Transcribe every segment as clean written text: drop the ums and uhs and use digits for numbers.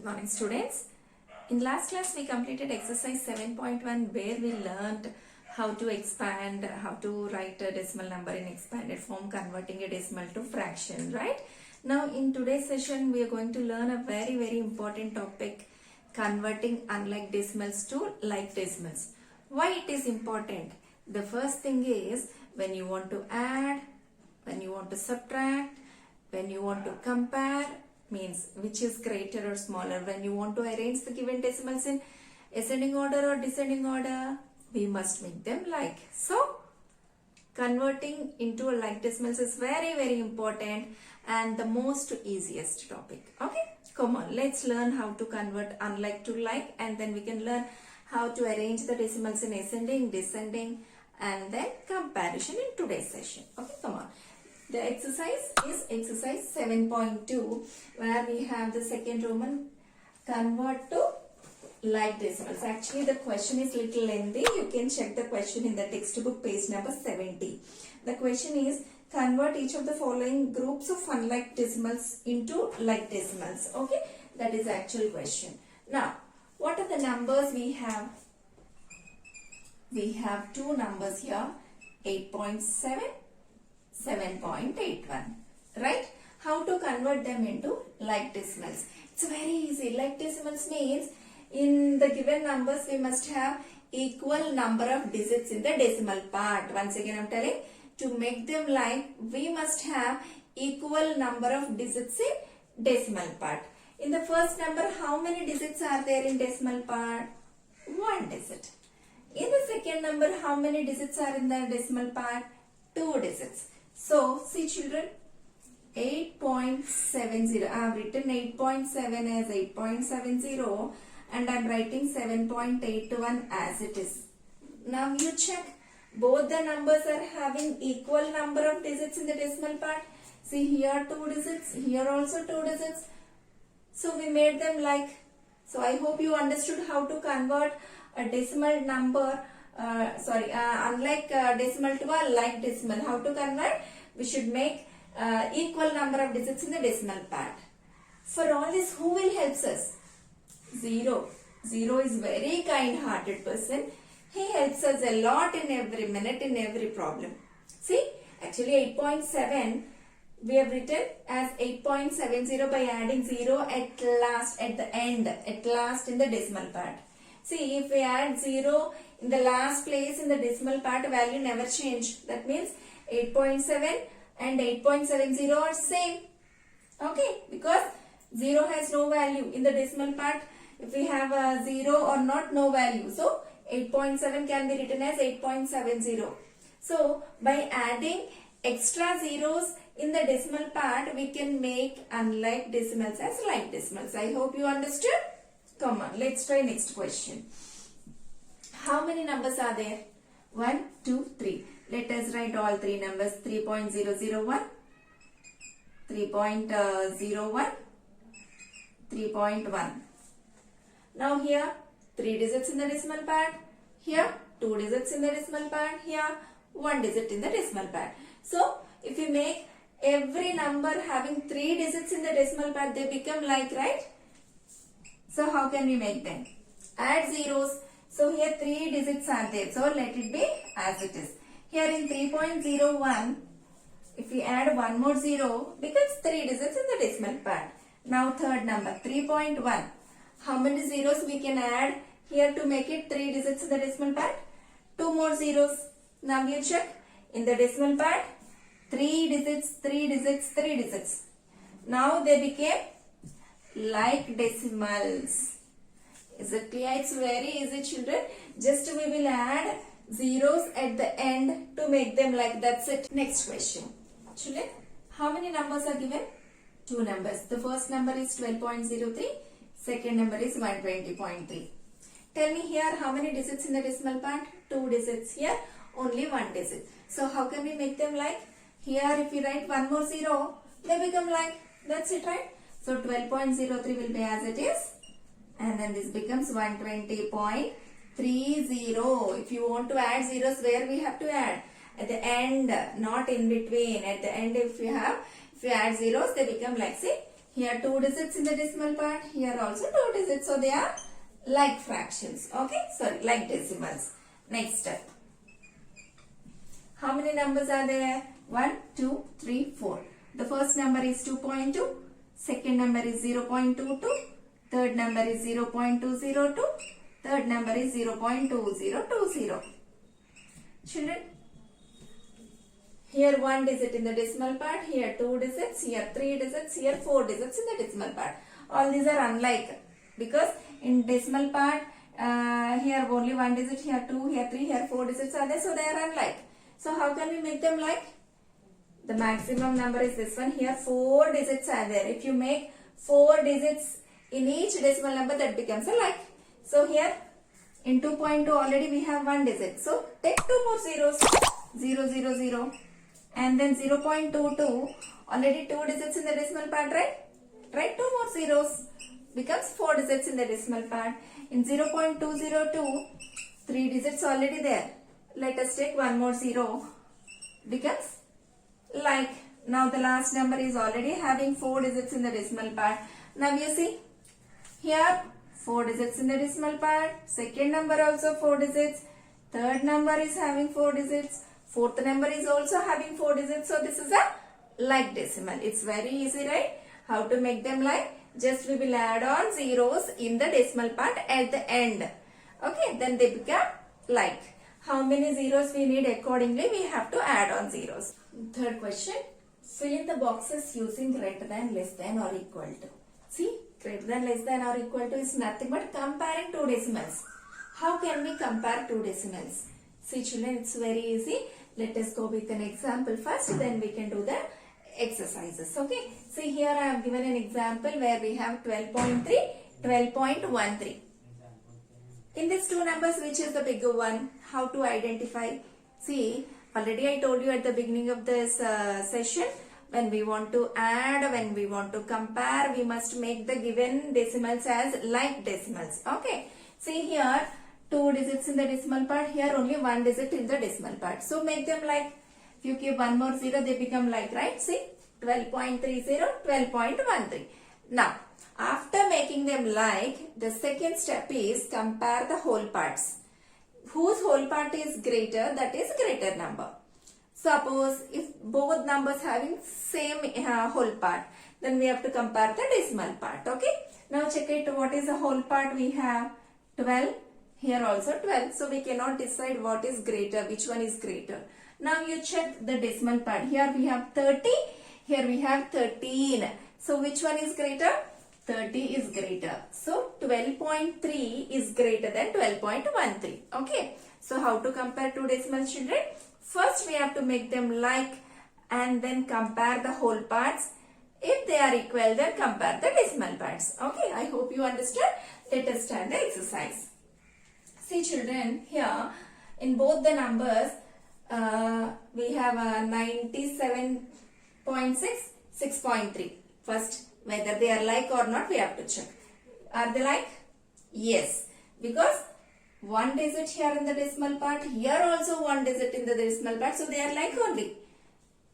Good morning, students. In last class we completed exercise 7.1 where we learned how to expand, how to write a decimal number in expanded form, converting a decimal to fraction, right? Now in today's session we are going to learn a very important topic, converting unlike decimals to like decimals. Why it is important? The first thing is when you want to add, when you want to subtract, when you want to compare, means which is greater or smaller, when you want to arrange the given decimals in ascending order or descending order, we must make them like. So converting into a like decimals is very important and the most easiest topic. Okay, come on, let's learn how to convert unlike to like, and then we can learn how to arrange the decimals in ascending, descending, and then comparison in today's session. Okay, come on. The exercise is exercise 7.2 where we have the second Roman, convert to like decimals. Actually the question is little lengthy. You can check the question in the textbook page number 70. The question is convert each of the following groups of unlike decimals into like decimals. Okay, that is the actual question. Now what are the numbers we have? We have two numbers here, 8.7, 7.81, right? How to convert them into like decimals? It's very easy. Like decimals means in the given numbers we must have equal number of digits in the decimal part. Once again I am telling, to make them like we must have equal number of digits in decimal part. In the first number, how many digits are there in decimal part? One digit. In the second number, how many digits are in the decimal part? Two digits. So, see children, 8.70, I have written 8.7 as 8.70 and I am writing 7.81 as it is. Now you check, both the numbers are having equal number of digits in the decimal part. See here 2 digits, here also 2 digits. So we made them like. So I hope you understood how to convert a decimal number, unlike decimal to a like decimal. How to convert? We should make equal number of digits in the decimal part. For all this, who will help us? 0. 0 is very kind-hearted person. He helps us a lot in every minute, in every problem. See, actually 8.7 we have written as 8.70 by adding 0 at last, at the end, at last in the decimal part. See, if we add 0 in the last place in the decimal part, value never change. That means 8.7 and 8.70 are same. Okay, because 0 has no value in the decimal part. If we have a 0 or not, no value. So 8.7 can be written as 8.70. So by adding extra zeros in the decimal part, we can make unlike decimals as like decimals. I hope you understood. Come on, let's try next question. How many numbers are there? 1, 2, 3. Let us write all three numbers. 3.001, 3.01, 3.1. Now here 3 digits in the decimal part. Here 2 digits in the decimal part. Here 1 digit in the decimal part. So if we make every number having 3 digits in the decimal part, they become like, right? So how can we make them? Add zeros. So here 3 digits are there. So let it be as it is. Here in 3.01, if we add one more 0, becomes 3 digits in the decimal part. Now third number, 3.1. How many zeros we can add here to make it 3 digits in the decimal part? 2 more zeros. Now you check. In the decimal part, 3 digits, 3 digits, 3 digits. Now they became like decimals. Is it clear? It's very easy, children. Just we will add zeros at the end to make them like. That's it. Next question. Children, how many numbers are given? 2 numbers. The first number is 12.03. Second number is 120.3. Tell me here how many digits in the decimal part? 2 digits. Here only 1 digit. So how can we make them like? Here if we write one more 0, they become like. That's it, right? So 12.03 will be as it is. And then this becomes 120.30. If you want to add zeros, where we have to add? At the end, not in between. At the end, if you add zeros, they become like, see, Here 2 digits in the decimal part. Here also 2 digits. So they are like fractions. Okay. Sorry, like decimals. Next step. How many numbers are there? 1, 2, 3, 4. The first number is 2.2. Second number is 0.22. Third number is 0.202. Third number is 0.2020. Children, here 1 digit in the decimal part, here 2 digits, here 3 digits, here 4 digits in the decimal part. All these are unlike because in decimal part, here only 1 digit, here 2, here 3, here 4 digits are there, so they are unlike. So how can we make them like? The maximum number is this one. Here 4 digits are there. If you make 4 digits in each decimal number, that becomes a like. So here in 2.2 already we have 1 digit. So take 2 more zeros. 0, 0, 0. And then 0.22. Already 2 digits in the decimal part, right? Right, 2 more zeros. Becomes 4 digits in the decimal part. In 0.202, 3 digits already there. Let us take 1 more zero. Becomes like. Now the last number is already having 4 digits in the decimal part. Now you see. Here 4 digits in the decimal part. Second number also 4 digits. Third number is having 4 digits. Fourth number is also having 4 digits. So this is a like decimal. It's very easy, right? How to make them like? Just we will add on zeros in the decimal part at the end. Okay, then they become like. How many zeros we need accordingly? We have to add on zeros. Third question. Fill in the boxes using greater than, less than or equal to. See, greater than, less than or equal to is nothing but comparing two decimals. How can we compare two decimals? See children, it's very easy. Let us go with an example first, then we can do the exercises. Okay. See here I have given an example where we have 12.3, 12.13. In these two numbers, which is the bigger one? How to identify? See, already I told you at the beginning of this session, when we want to add, when we want to compare, we must make the given decimals as like decimals. Okay. See here, 2 digits in the decimal part, here only 1 digit in the decimal part. So make them like. If you give 1 more 0, they become like, right? See, 12.30, 12.13. Now, after making them like, the second step is compare the whole parts. Whose whole part is greater, that is greater number. Suppose if both numbers having same whole part, then we have to compare the decimal part. Okay. Now check it. What is the whole part? We have 12. Here also 12. So we cannot decide what is greater, which one is greater. Now you check the decimal part. Here we have 30. Here we have 13. So which one is greater? 30 is greater. So 12.3 is greater than 12.13. Okay. So how to compare two decimal children? First we have to make them like and then compare the whole parts. If they are equal, then compare the decimal parts. Okay. I hope you understood. Let us start the exercise. See children, here in both the numbers, we have 97.6, 6.3. First, whether they are like or not, we have to check. Are they like? Yes. Because 1 digit here in the decimal part, here also 1 digit in the decimal part. So they are like only.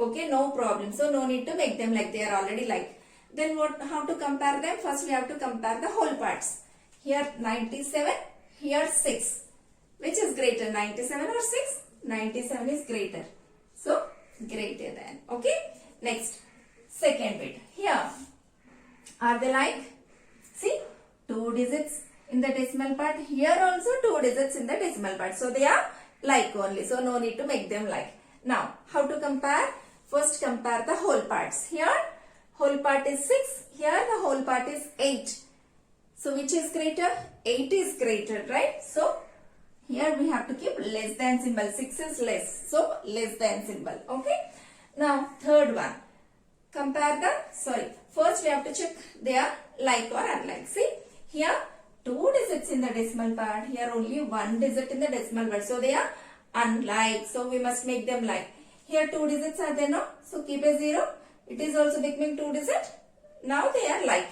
Okay, no problem. So no need to make them like, they are already like. Then how to compare them? First we have to compare the whole parts. Here 97, here 6. Which is greater, 97 or 6? 97 is greater. So greater than. Okay. Next, second bit. Here, are they like? See, 2 digits in the decimal part. Here also 2 digits in the decimal part. So they are like only. So no need to make them like. Now, how to compare? First compare the whole parts. Here, whole part is 6. Here the whole part is 8. So which is greater? 8 is greater, right? So here we have to keep less than symbol. 6 is less. So less than symbol. Okay. Now third one. Compare first we have to check they are like or unlike. See, here 2 digits in the decimal part. Here only 1 digit in the decimal part. So they are unlike. So we must make them like. Here 2 digits are there, no? So keep a 0. It is also becoming 2 digits. Now they are like.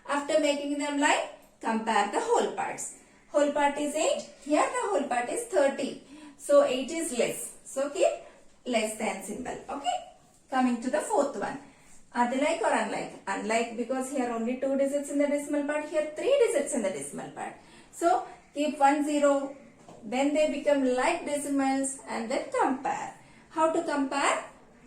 After making them like, compare the whole parts. Whole part is 8. Here the whole part is 30. So 8 is less. So keep less than symbol. Okay. Coming to the fourth one. Are they like or unlike? Unlike, because here only 2 digits in the decimal part, here 3 digits in the decimal part. So keep 1 0, then they become like decimals and then compare. How to compare?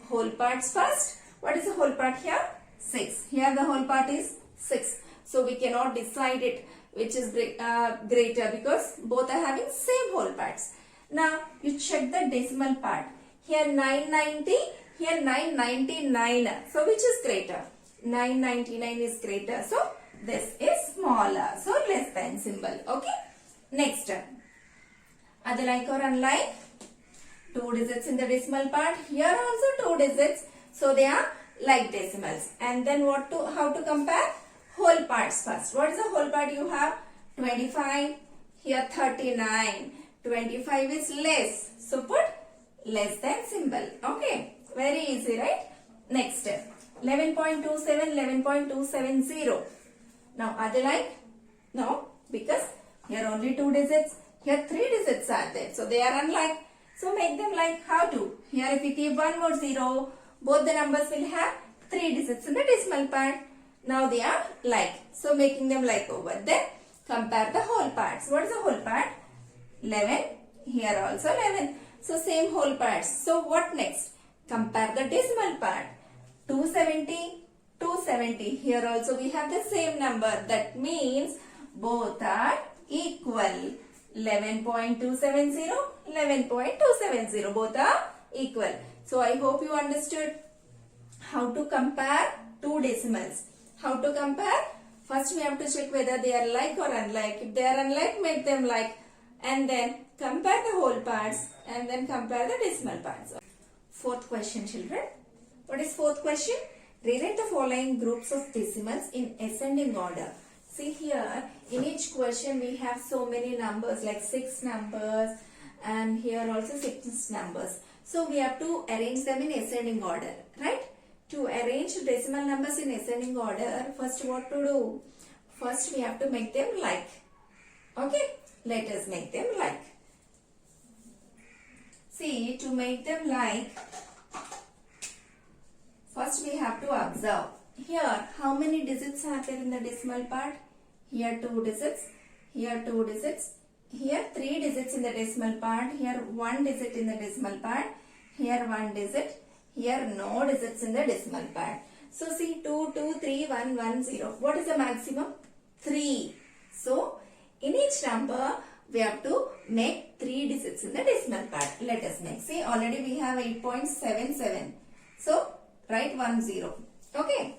Whole parts first. What is the whole part here? 6. Here the whole part is 6. So we cannot decide it which is greater because both are having same whole parts. Now you check the decimal part. Here 990, here 999. So which is greater? 999 is greater. So this is smaller. So less than symbol. Okay. Next. Are they like or unlike? 2 digits in the decimal part. Here also 2 digits. So they are like decimals. And then how to compare? Whole parts first. What is the whole part you have? 25. Here 39. 25 is less. So put less than symbol. Okay. Very easy, right? Next. 11.27, 11.270. Now are they like? No. Because here only 2 digits. Here 3 digits are there. So they are unlike. So make them like. How to? Here if you keep one more 0, both the numbers will have 3 digits in the decimal part. Now they are like. So making them like over there. Compare the whole parts. What is the whole part? 11. Here also 11. So same whole parts. So what next? Compare the decimal part. 270, 270. Here also we have the same number. That means both are equal. 11.270, 11.270. Both are equal. So I hope you understood how to compare two decimals. How to compare? First we have to check whether they are like or unlike. If they are unlike, make them like. And then compare the whole parts and then compare the decimal parts. Fourth question, children. What is fourth question? Rewrite the following groups of decimals in ascending order. See here, in each question we have so many numbers, like 6 numbers, and here also 6 numbers. So we have to arrange them in ascending order, right? To arrange decimal numbers in ascending order, first what to do? First we have to make them like. Okay, let us make them like. See, to make them like, first we have to observe. Here, how many digits are there in the decimal part? Here 2 digits, here 2 digits, here 3 digits in the decimal part, here 1 digit in the decimal part, here 1 digit, here no digits in the decimal part. So see, 2, 2, 3, 1, 1, 0. What is the maximum? 3. So in each number we have to make 3 digits in the decimal part. Let us make. See, already we have 8.77. So write 1 0. Okay.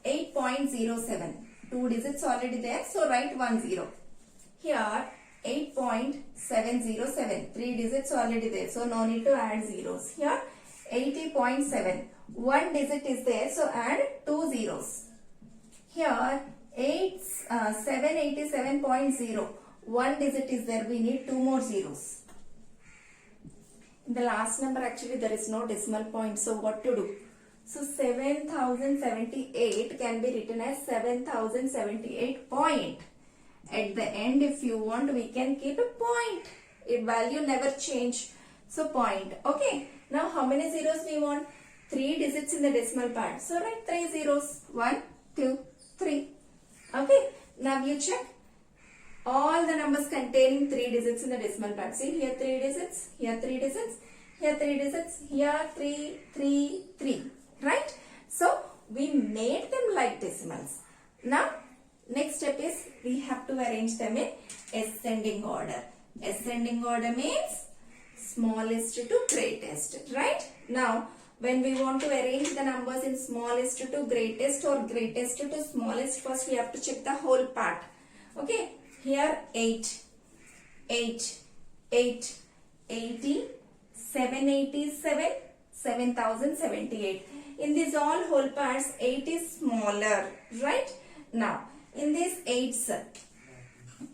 8.07. 2 digits already there. So write 1 0. Here 8.707. 3 digits already there. So no need to add zeros. Here 80.7. 1 digit is there. So add 2 zeros. Here 787.0. 1 digit is there. We need 2 more zeros. In the last number actually there is no decimal point. So what to do? So 7078 can be written as 7078 point. At the end, if you want, we can keep a point. Its value never change. So point. Okay. Now how many zeros we want? 3 digits in the decimal part. So write 3 zeros. 1, 2, 3. Okay. Now you check all the numbers containing 3 digits in the decimal part. See, here 3 digits, here 3 digits, here 3 digits, here 3, 3, 3. Right? So we made them like decimals. Now next step is we have to arrange them in ascending order. Ascending order means smallest to greatest. Right? Now when we want to arrange the numbers in smallest to greatest or greatest to smallest, first we have to check the whole part. Okay? Here 8, 8, 8, 80, 787, 7078. In these all whole parts, 8 is smaller, right? Now, in these 8s,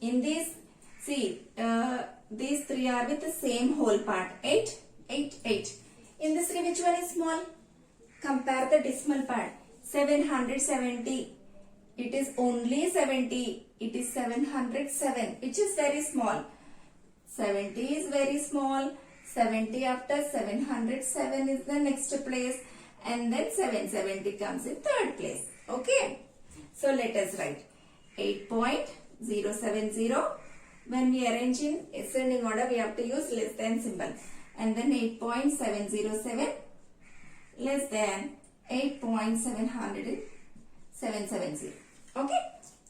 in these, see, these 3 are with the same whole part. 8, 8, 8. In this 3, which one is small? Compare the decimal part. 770. It is only 70. It is 707, which is very small. 70 is very small. 70 after 707 is the next place. and then 770 comes in third place. Okay. So let us write 8.070. When we arrange in ascending order, we have to use less than symbol. And then 8.707 less than 8.770. Okay.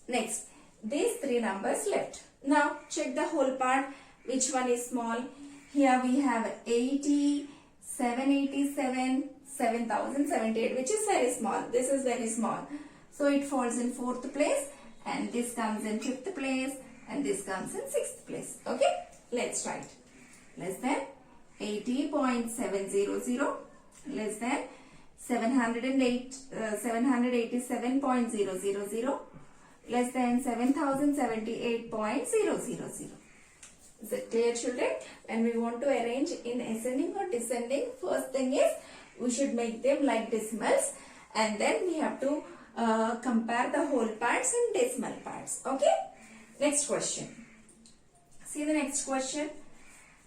Next, these three numbers left. Now check the whole part. Which one is small? Here we have 80, 787, 7078, which is very small. This is very small. So it falls in fourth place, and this comes in fifth place, and this comes in sixth place. Okay, let's write. Less than 80.700, less than 787.000, less than 7078.000. Is it clear, children? When we want to arrange in ascending or descending, first thing is we should make them like decimals, and then we have to compare the whole parts and decimal parts. Okay. Next question. See the next question.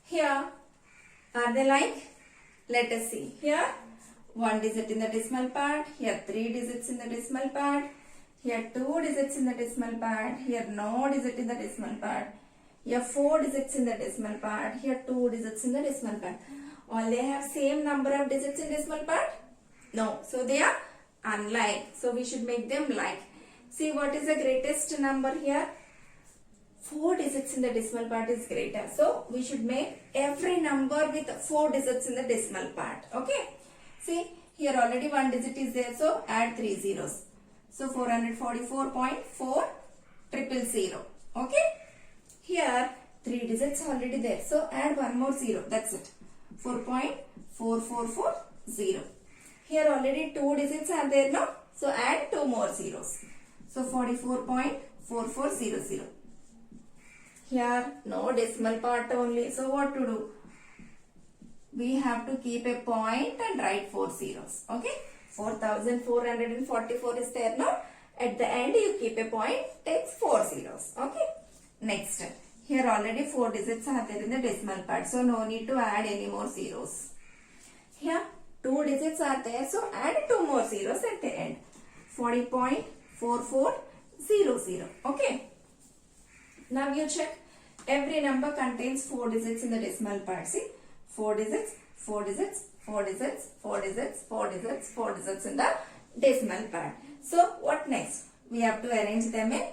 Here, are they like? Let us see. Here, 1 digit in the decimal part. Here, 3 digits in the decimal part. Here, 2 digits in the decimal part. Here, no digit in the decimal part. Here 4 digits in the decimal part. Here 2 digits in the decimal part. All they have same number of digits in decimal part? No. So they are unlike. So we should make them like. See what is the greatest number here? 4 digits in the decimal part is greater. So we should make every number with 4 digits in the decimal part. Okay. See here already 1 digit is there. So add 3 zeros. So 444.400. Okay. Here 3 digits already there. So add 1 more 0. That's it. 4.4440. Here already 2 digits are there now. So add 2 more zeros. So 44.4400. Here no decimal part only. So what to do? We have to keep a point and write 4 zeros. Okay. 4444 is there now. At the end you keep a point, takes 4 zeros. Okay. Next, here already 4 digits are there in the decimal part. So no need to add any more zeros. Here 2 digits are there. So add 2 more zeros at the end. 40.4400. Okay. Now you check. Every number contains 4 digits in the decimal part. See, 4 digits, 4 digits, 4 digits, 4 digits, 4 digits, 4 digits in the decimal part. So what next? We have to arrange them in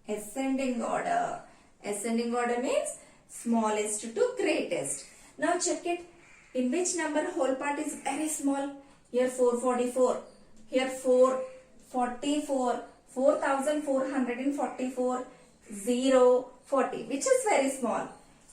ascending order. Ascending order means smallest to greatest. Now check it. In which number whole part is very small? Here 444. Here 444. 4444. 0. 40. Which is very small?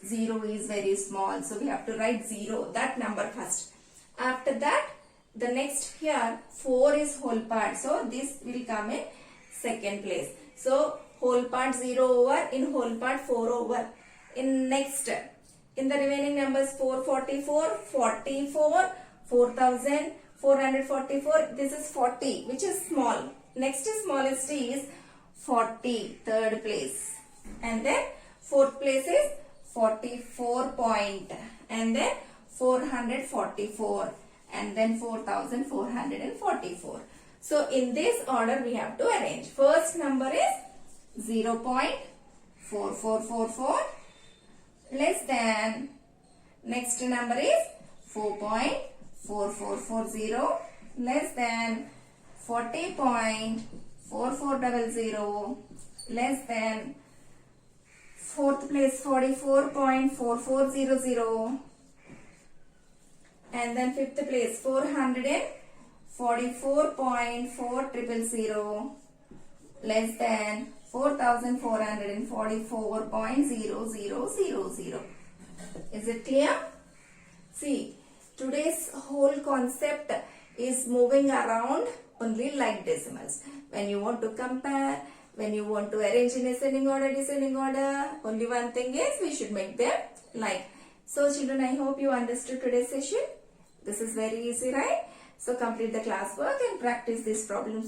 0 is very small. So we have to write 0. That number first. After that, the next here 4 is whole part. So this will come in second place. So whole part 0 over, in whole part 4 over. In next, in the remaining numbers 444, 44, 4444, this is 40, which is small. Next smallest is 40, third place. And then fourth place is 44 point. And then 444. And then 4444. So in this order we have to arrange. First number is 0.4444 less than, next number is 4.4440 less than 40.4400 less than, fourth place 44.4400 and then fifth place 444.4000 less than 4444.0000. Is it clear? See, today's whole concept is moving around only like decimals. When you want to compare, when you want to arrange in ascending order, descending order, only one thing is we should make them like. So children, I hope you understood today's session. This is very easy, right? So complete the classwork and practice these problems.